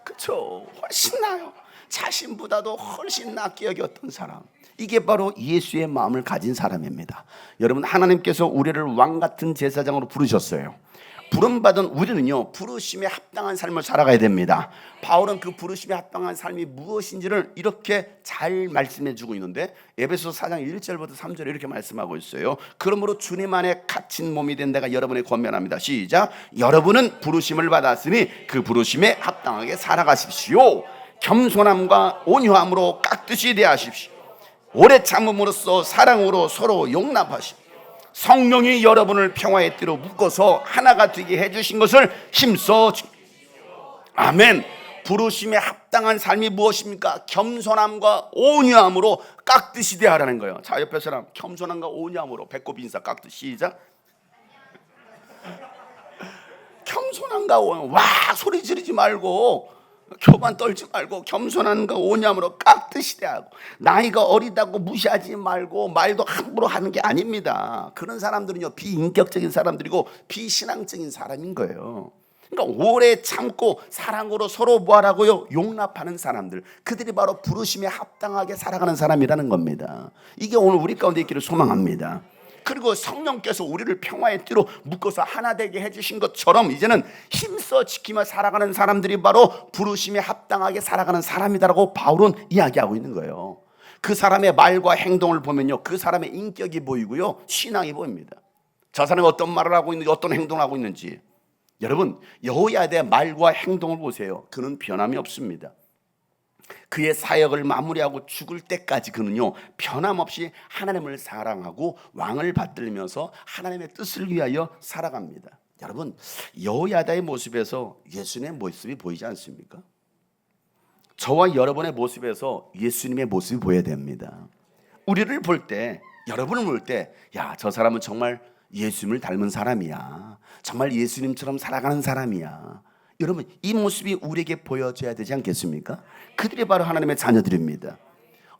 그렇죠. 훨씬 나요. 자신보다도 훨씬 낫게 여겼던 사람. 이게 바로 예수의 마음을 가진 사람입니다. 여러분 하나님께서 우리를 왕같은 제사장으로 부르셨어요. 부름받은 우리는요 부르심에 합당한 삶을 살아가야 됩니다. 바울은 그 부르심에 합당한 삶이 무엇인지를 이렇게 잘 말씀해 주고 있는데 에베소서 4장 1절부터 3절에 이렇게 말씀하고 있어요. 그러므로 주님 안에 갇힌 몸이 된 데가 여러분의 권면합니다. 시작. 여러분은 부르심을 받았으니 그 부르심에 합당하게 살아가십시오. 겸손함과 온유함으로 깍듯이 대하십시오. 오래 참음으로써 사랑으로 서로 용납하십시오. 성령이 여러분을 평화의 띠로 묶어서 하나가 되게 해주신 것을 힘써 아멘. 부르심에 합당한 삶이 무엇입니까? 겸손함과 온유함으로 깍듯이 대하라는 거예요. 자 옆에 사람 겸손함과 온유함으로 배꼽 인사 깍듯 시작. 겸손함과 온유함 와 소리 지르지 말고 교만 떨지 말고 겸손함과 온유함으로 깍듯이 대하고 나이가 어리다고 무시하지 말고 말도 함부로 하는 게 아닙니다. 그런 사람들은요 비인격적인 사람들이고 비신앙적인 사람인 거예요. 그러니까 오래 참고 사랑으로 서로 뭐하라고요? 용납하는 사람들, 그들이 바로 부르심에 합당하게 살아가는 사람이라는 겁니다. 이게 오늘 우리 가운데 있기를 소망합니다. 그리고 성령께서 우리를 평화의 띠로 묶어서 하나 되게 해주신 것처럼 이제는 힘써 지키며 살아가는 사람들이 바로 부르심에 합당하게 살아가는 사람이다라고 바울은 이야기하고 있는 거예요. 그 사람의 말과 행동을 보면요 그 사람의 인격이 보이고요 신앙이 보입니다. 저 사람이 어떤 말을 하고 있는지 어떤 행동을 하고 있는지. 여러분 여호야다의 말과 행동을 보세요. 그는 변함이 없습니다. 그의 사역을 마무리하고 죽을 때까지 그는요 변함없이 하나님을 사랑하고 왕을 받들면서 하나님의 뜻을 위하여 살아갑니다. 여러분 여호야다의 모습에서 예수님의 모습이 보이지 않습니까? 저와 여러분의 모습에서 예수님의 모습이 보여야 됩니다. 우리를 볼 때, 여러분을 볼 때, 야, 저 사람은 정말 예수님을 닮은 사람이야. 정말 예수님처럼 살아가는 사람이야. 여러분, 이 모습이 우리에게 보여져야 되지 않겠습니까? 그들이 바로 하나님의 자녀들입니다.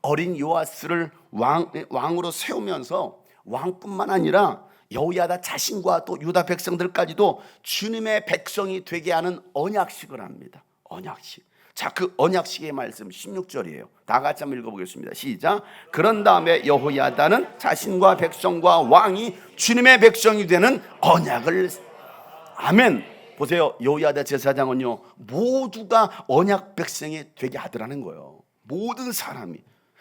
어린 요아스를 왕으로 세우면서 왕뿐만 아니라 여호야다 자신과 또 유다 백성들까지도 주님의 백성이 되게 하는 언약식을 합니다. 언약식. 자, 그 언약식의 말씀 16절이에요. 다 같이 한번 읽어보겠습니다. 시작. 그런 다음에 여호야다는 자신과 백성과 왕이 주님의 백성이 되는 언약을. 아멘. 보세요. 여호야다 제사장은요, 모두가 언약 백성이 되게 하더라는 거예요. 모든 사람이,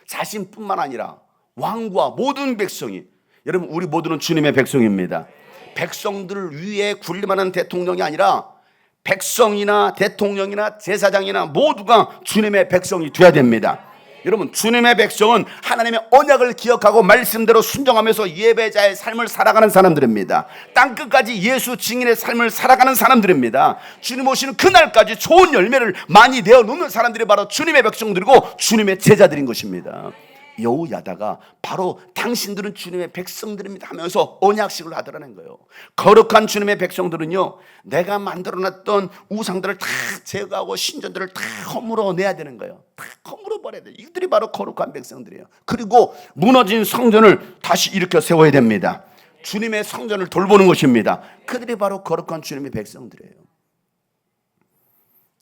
자신뿐만 아니라 왕과 모든 백성이. 여러분, 우리 모두는 주님의 백성입니다. 백성들을 위해 군림하는 대통령이 아니라 백성이나 대통령이나 제사장이나 모두가 주님의 백성이 되어야 됩니다. 여러분, 주님의 백성은 하나님의 언약을 기억하고 말씀대로 순종하면서 예배자의 삶을 살아가는 사람들입니다. 땅끝까지 예수 증인의 삶을 살아가는 사람들입니다. 주님 오시는 그날까지 좋은 열매를 많이 내어놓는 사람들이 바로 주님의 백성들이고 주님의 제자들인 것입니다. 여호야다가 바로 당신들은 주님의 백성들입니다 하면서 언약식을 하더라는 거예요. 거룩한 주님의 백성들은요, 내가 만들어놨던 우상들을 다 제거하고 신전들을 다 허물어내야 되는 거예요. 다 허물어버려야 돼요. 이들이 바로 거룩한 백성들이에요. 그리고 무너진 성전을 다시 일으켜 세워야 됩니다. 주님의 성전을 돌보는 것입니다. 그들이 바로 거룩한 주님의 백성들이에요.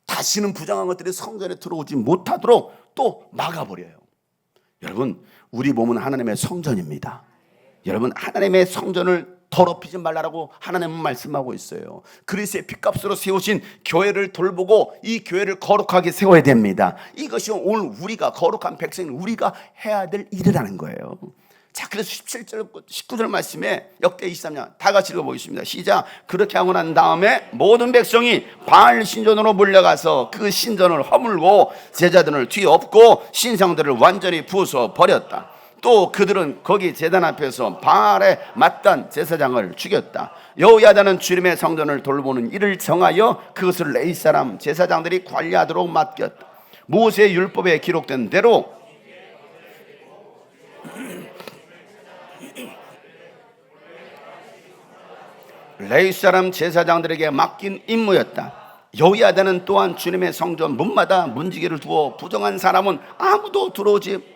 다시는 부정한 것들이 성전에 들어오지 못하도록 또 막아버려요. 여러분, 우리 몸은 하나님의 성전입니다. 여러분, 하나님의 성전을 더럽히지 말라라고 하나님은 말씀하고 있어요. 그리스도의 핏값으로 세우신 교회를 돌보고 이 교회를 거룩하게 세워야 됩니다. 이것이 오늘 우리가 거룩한 백성인 우리가 해야 될 일이라는 거예요. 자, 그래서 17절 19절 말씀에 역대 23년 다 같이 읽어보겠습니다. 시작. 그렇게 하고 난 다음에 모든 백성이 바알 신전으로 몰려가서 그 신전을 허물고 제자들을 뒤엎고 신상들을 완전히 부숴 버렸다. 또 그들은 거기 제단 앞에서 바알에 맞단 제사장을 죽였다. 여호야다는 주님의 성전을 돌보는 일을 정하여 그것을 레위 사람 제사장들이 관리하도록 맡겼다. 모세의 율법에 기록된 대로 레위 사람 제사장들에게 맡긴 임무였다. 여호야다는 또한 주님의 성전 문마다 문지기를 두어 부정한 사람은 아무도 들어오지.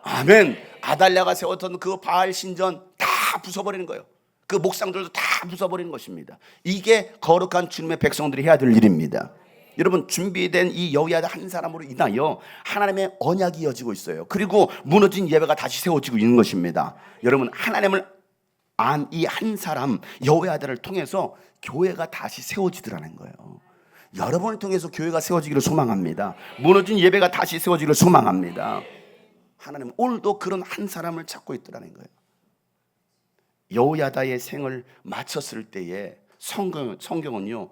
아멘. 아달랴가 세웠던 그 바알 신전 다 부숴버리는 거예요. 그 목상들도 다 부숴버리는 것입니다. 이게 거룩한 주님의 백성들이 해야 될 일입니다. 여러분, 준비된 이 여호야다 한 사람으로 인하여 하나님의 언약이 이어지고 있어요. 그리고 무너진 예배가 다시 세워지고 있는 것입니다. 여러분, 하나님을 안 이 한 사람 여호야다를 통해서 교회가 다시 세워지더라는 거예요. 여러분을 통해서 교회가 세워지기를 소망합니다. 무너진 예배가 다시 세워지기를 소망합니다. 하나님 오늘도 그런 한 사람을 찾고 있더라는 거예요. 여호야다의 생을 마쳤을 때에 성경은요,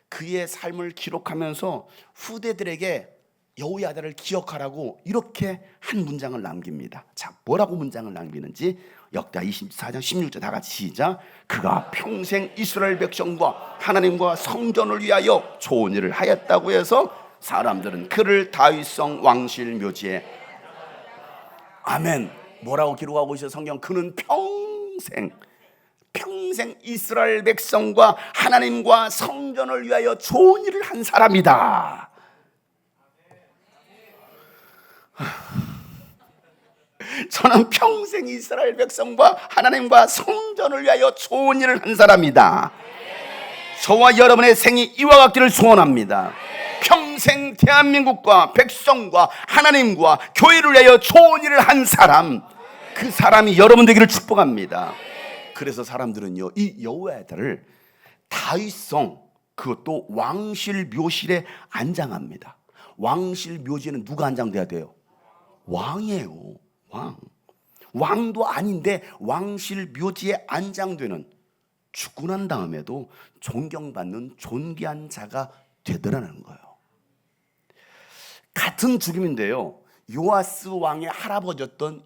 그의 삶을 기록하면서 후대들에게 여호야다를 기억하라고 이렇게 한 문장을 남깁니다. 자, 뭐라고 문장을 남기는지 역대 24장 16절 다 같이 시작. 그가 평생 이스라엘 백성과 하나님과 성전을 위하여 좋은 일을 하였다고 해서 사람들은 그를 다윗성 왕실 묘지에. 아멘. 뭐라고 기록하고 있어요 성경? 그는 평생 이스라엘 백성과 하나님과 성전을 위하여 좋은 일을 한 사람이다. 저는 평생 이스라엘 백성과 하나님과 성전을 위하여 좋은 일을 한 사람이다. 저와 여러분의 생이 이와 같기를 소원합니다. 평생 대한민국과 백성과 하나님과 교회를 위하여 좋은 일을 한 사람, 그 사람이 여러분 되기를 축복합니다. 그래서 사람들은요, 이 여호야다를 다윗성, 그것도 왕실 묘실에 안장합니다. 왕실 묘지에는 누가 안장돼야 돼요? 왕이에요. 왕도 아닌데 왕실 묘지에 안장되는, 죽고 난 다음에도 존경받는 존귀한 자가 되더라는 거예요. 같은 죽음인데요, 요아스 왕의 할아버지였던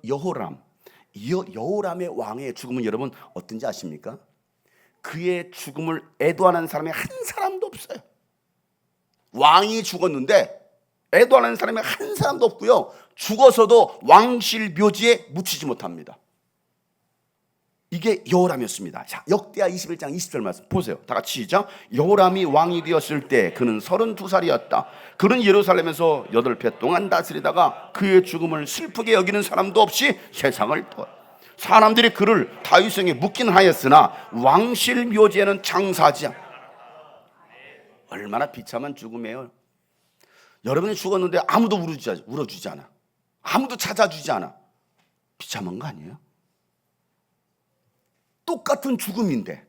여호람의 왕의 죽음은 여러분 어떤지 아십니까? 그의 죽음을 애도하는 사람이 한 사람도 없어요. 왕이 죽었는데 애도하는 사람이 한 사람도 없고요, 죽어서도 왕실 묘지에 묻히지 못합니다. 이게 여호람이었습니다. 자, 역대하 21장 20절 말씀 보세요. 다 같이 시작. 여호람이 왕이 되었을 때 그는 32살이었다. 그는 예루살렘에서 8해 동안 다스리다가 그의 죽음을 슬프게 여기는 사람도 없이 세상을 떠. 사람들이 그를 다윗성에 묻긴 하였으나 왕실 묘지에는 장사하지 않아. 얼마나 비참한 죽음이에요. 여러분이 죽었는데 아무도 울어주지 않아. 아무도 찾아주지 않아. 비참한 거 아니에요? 똑같은 죽음인데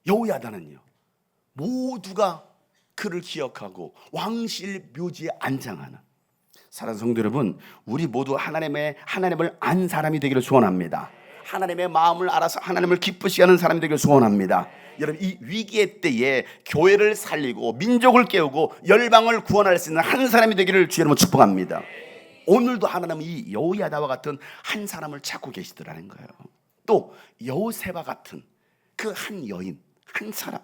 여호야다는요, 모두가 그를 기억하고 왕실 묘지에 안장하는. 사랑하는 성도 여러분, 우리 모두 하나님을 안 사람이 되기를 소원합니다. 하나님의 마음을 알아서 하나님을 기쁘시게 하는 사람이 되기를 소원합니다. 여러분, 이 위기의 때에 교회를 살리고 민족을 깨우고 열방을 구원할 수 있는 한 사람이 되기를 주의 이름으로 축복합니다. 오늘도 하나님은 이 여호야다와 같은 한 사람을 찾고 계시더라는 거예요. 또 여호세바 같은 그 한 여인, 한 사람,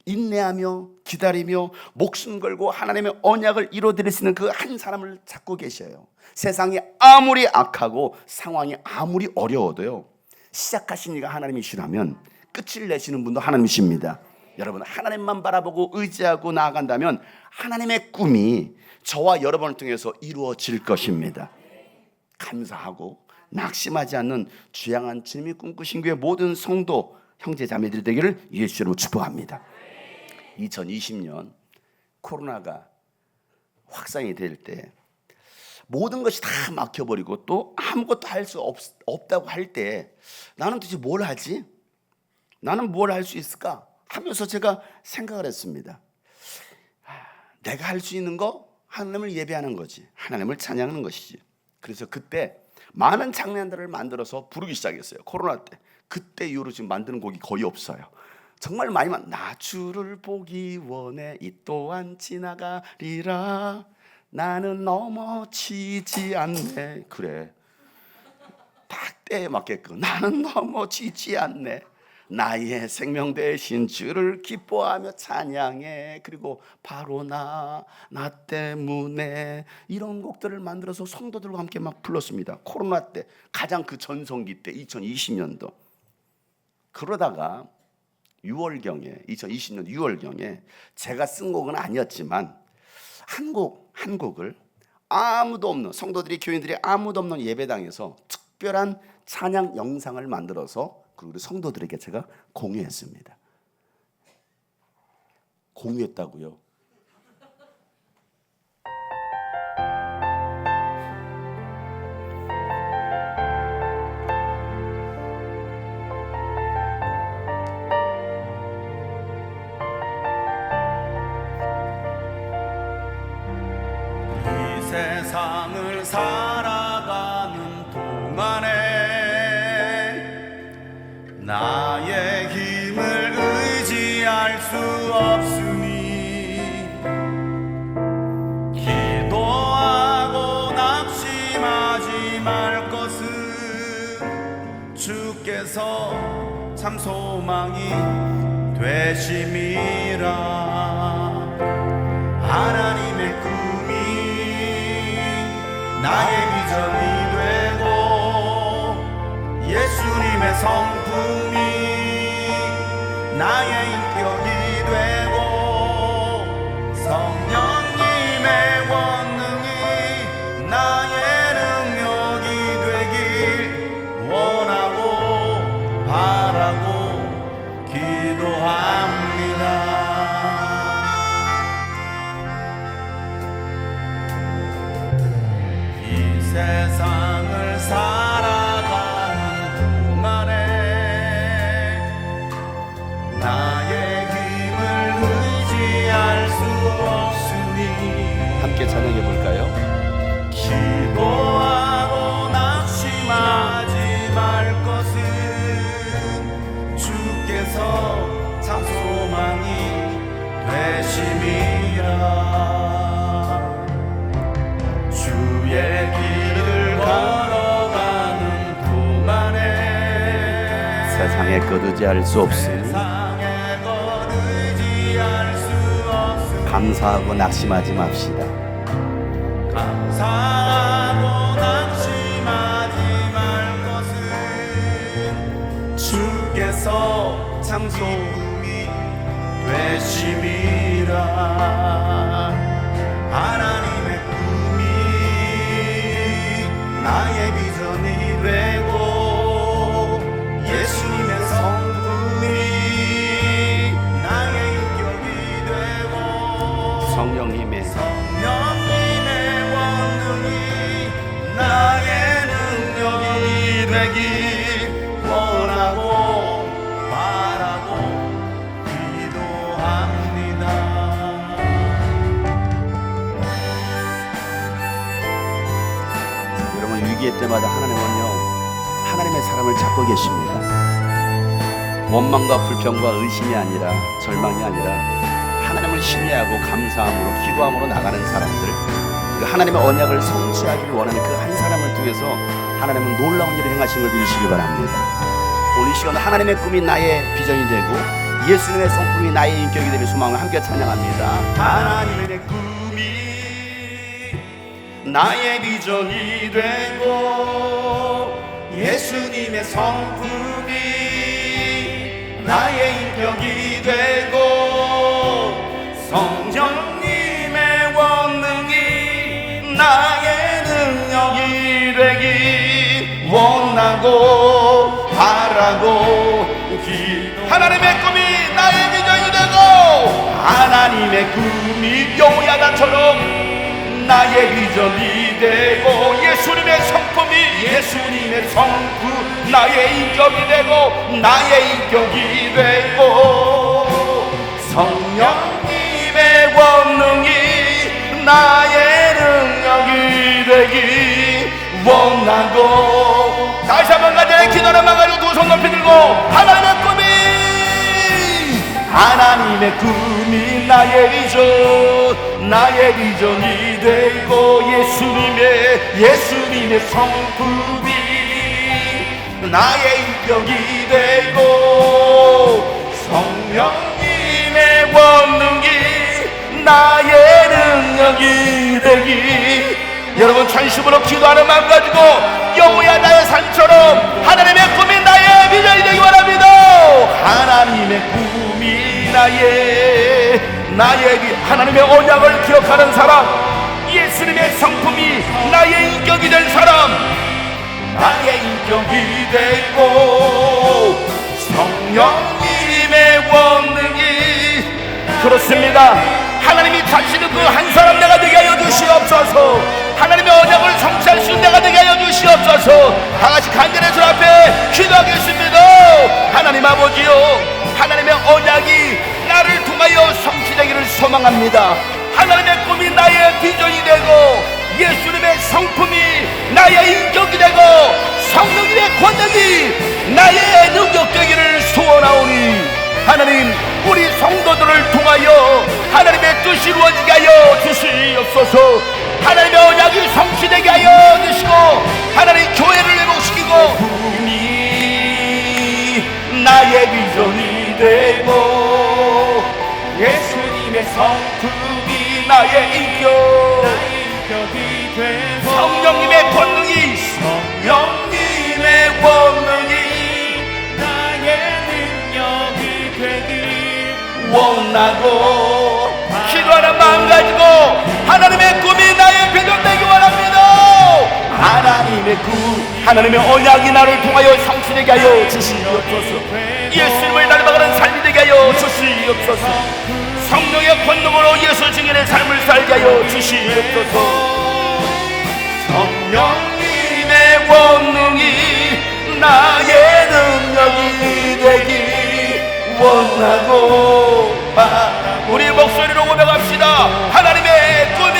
인내하며 기다리며 목숨 걸고 하나님의 언약을 이루어드릴 수 있는 그 한 사람을 찾고 계셔요. 세상이 아무리 악하고 상황이 아무리 어려워도요, 시작하신 이가 하나님이시라면 끝을 내시는 분도 하나님이십니다. 여러분, 하나님만 바라보고 의지하고 나아간다면 하나님의 꿈이 저와 여러분을 통해서 이루어질 것입니다. 감사하고 낙심하지 않는 주양한 주님이 꿈꾸신 교회 모든 성도 형제 자매들이 되기를 예수 이름으로 축복합니다. 2020년 코로나가 확산이 될 때 모든 것이 다 막혀버리고 또 아무것도 할 수 없다고 할 때 나는 도대체 뭘 하지? 나는 뭘 할 수 있을까? 하면서 제가 생각을 했습니다. 내가 할 수 있는 거 하나님을 예배하는 거지, 하나님을 찬양하는 것이지. 그래서 그때 많은 찬양들을 만들어서 부르기 시작했어요. 코로나 때. 그때 이후로 지금 만드는 곡이 거의 없어요. 정말 많이만. 나 주를 보기 원해 이 또한 지나가리라 나는 넘어지지 않네. 그래, 딱 때에 맞게끔 나는 넘어지지 않네. 나의 생명 되신 주를 기뻐하며 찬양해. 그리고 바로 나 때문에, 이런 곡들을 만들어서 성도들과 함께 막 불렀습니다. 코로나 때, 가장 그 전성기 때 2020년도. 그러다가 2020년 6월경에 제가 쓴 곡은 아니었지만 한 곡을 아무도 없는, 성도들이 교인들이 아무도 없는 예배당에서 특별한 찬양 영상을 만들어서 그리고 우리 성도들에게 제가 공유했습니다. 공유했다고요? 이 세상을 살아가는 동안에 나의 힘을 의지할 수 없으니 기도하고 낙심하지 말 것은 주께서 참 소망이 되심이라. 하나님의 꿈이 나의 비전이 되고 예수님의 성품이 나의 인격이 되고 성령님의 권능이 나의 능력이 되길 원하고 바라고 기도합니다. 이 세상을 살아가는 동안에 나의 힘을 의지할 수 없으니 함께 찬양해 볼까요? 기도하고 낙심하지 말 것은 주께서 참 소망이 되심이라. 주의 길을 걸어가는 동안에 세상에 것 의지할 수 없으니 세상에 것 의지할 수 없으니 감사하고 낙심하지 맙시다. 감사하고 낙심하지 말 것은 주께서 창조금이 되심이라. 하나님의 꿈이 나의 비전이 되고 예수님의 성품이 나의 인격이 되고 성령님의 성령님의 원능이 나의 능력이 되기 원하고 바라고 기도합니다. 여러분, 위기의 때마다 하나님은요, 하나님의 사람을 찾고 계십니다. 원망과 불평과 의심이 아니라, 절망이 아니라 하나님을 신뢰하고 감사함으로 기도함으로 나가는 사람들, 그 하나님의 언약을 성취하기를 원하는 그 한 사람을 통해서 하나님은 놀라운 일을 행하신 걸 믿으시기 바랍니다. 오늘 이 시간 하나님의 꿈이 나의 비전이 되고 예수님의 성품이 나의 인격이 되는 소망을 함께 찬양합니다. 하나님의 꿈이 나의 비전이 되고 예수님의 성품이 나의 인격이 되고 성령님의 원능이 나의 능력이 되기 원하고 바라고 하나님의 꿈이 나의 비전이 되고 하나님의 꿈이 여호야다처럼 나의 비전이 되고 예수님의 성품이 예수님의 성품 나의 인격이 되고 나의 인격이 되고 성령님의 원능이 나의 능력이 되기 원하고 다시 한번 가자. 기도를 막아주고 두 손 높이 들고 하나님의 꿈이 나의 비전 나의 비전이 되고 예수님의 성품이 나의 인격이 되고 성령님의 원능이 나의 능력이 되기 여러분 전심으로 기도하는 마음 가지고 여호야 나의 삶처럼 하나님의 꿈이 나의 비전이 되기 원합니다. 하나님의 꿈이 하나님의 언약을 기억하는 사람 예수님의 성품이 나의 인격이 된 사람 나의 인격이 되고 성령님의 원능이 그렇습니다. 하나님이 다시는 그 한 사람 내가 되게 하여 주시옵소서. 하나님의 언약을 성취할 수 있는 내가 되게 하여 주시옵소서. 다같이 간절히 주 앞에 기도하겠습니다. 하나님 아버지요 하나님의 언약이 나를 통하여 성취되기를 소망합니다. 하나님의 꿈이 나의 비전이 되고 예수님의 성품이 나의 인격이 되고 성령님의 권능이 나의 능력 되기를 소원하오니 하나님 우리 성도들을 통하여 하나님의 뜻이 이루어지게 하여 주시옵소서. 하나님의 언약이 성취되게 하여 주시고 하나님 교회를 회복시키고 꿈이 나의 비전이 되고 예수님의 성품이 나의 인격이 되고 성령님의 권능이 원하고 기도하는 마음 가지고 하나님의 꿈이 나의 비전 되기 원합니다. 하나님의 꿈 하나님의 언약이 나를 통하여 성취되게 하여 주시옵소서. 예수님을 닮아가는 삶이 되게 하여 주시옵소서. 성령의 권능으로 예수 증인의 삶을 살게 하여 주시옵소서. 성령님의 원능이 나의 능력이 되기 원하고 우리 목소리로 고백합시다. 하나님의 꿈이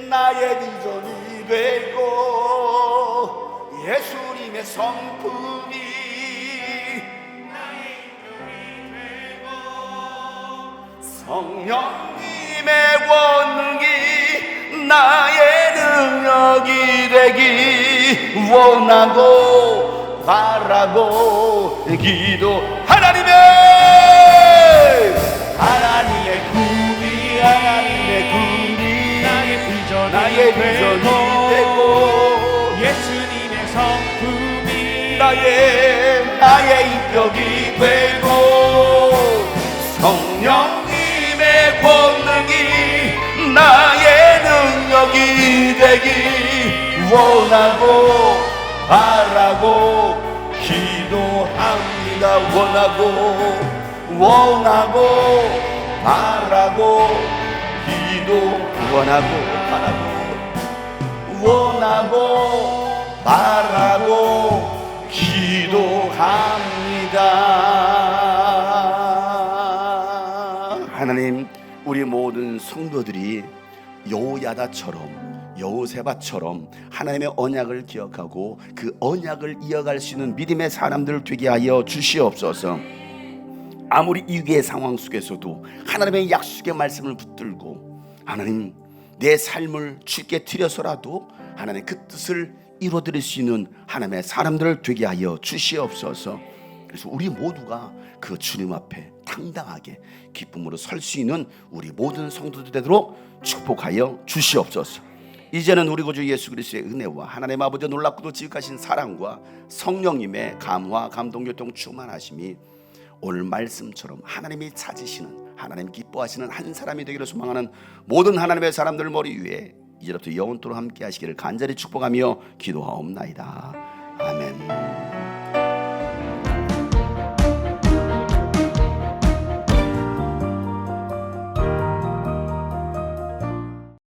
나의 비전이 되고 예수님의 성품이 나의 인격이 되고 성령님의 원능이 나의 능력이 되기 원하고 바라고 기도. 하나님의 꿈이 나의 비전이 되고 예수님의 성품이 나의 인격이 되고 성령님의 권능이 나의 능력이 되기 원하고 바라고 기도합니다. 원하고 바라고 기도 원하고 바라고 기도합니다. 하나님, 우리 모든 성도들이 여호야다처럼 여호세바처럼 하나님의 언약을 기억하고 그 언약을 이어갈 수 있는 믿음의 사람들 되게 하여 주시옵소서. 아무리 위기의 상황 속에서도 하나님의 약속의 말씀을 붙들고 하나님 내 삶을 주께 드려서라도 하나님의 그 뜻을 이루어드릴 수 있는 하나님의 사람들을 되게 하여 주시옵소서. 그래서 우리 모두가 그 주님 앞에 당당하게 기쁨으로 설 수 있는 우리 모든 성도들 되도록 축복하여 주시옵소서. 이제는 우리 구주 예수 그리스도의 은혜와 하나님 아버지의 놀랍고도 지극하신 사랑과 성령님의 감화 감동 교통 충만하심이 오늘 말씀처럼 하나님이 찾으시는 하나님 기뻐하시는 한 사람이 되기를 소망하는 모든 하나님의 사람들 머리 위에 이제부터 영원토록 함께 하시기를 간절히 축복하며 기도하옵나이다. 아멘.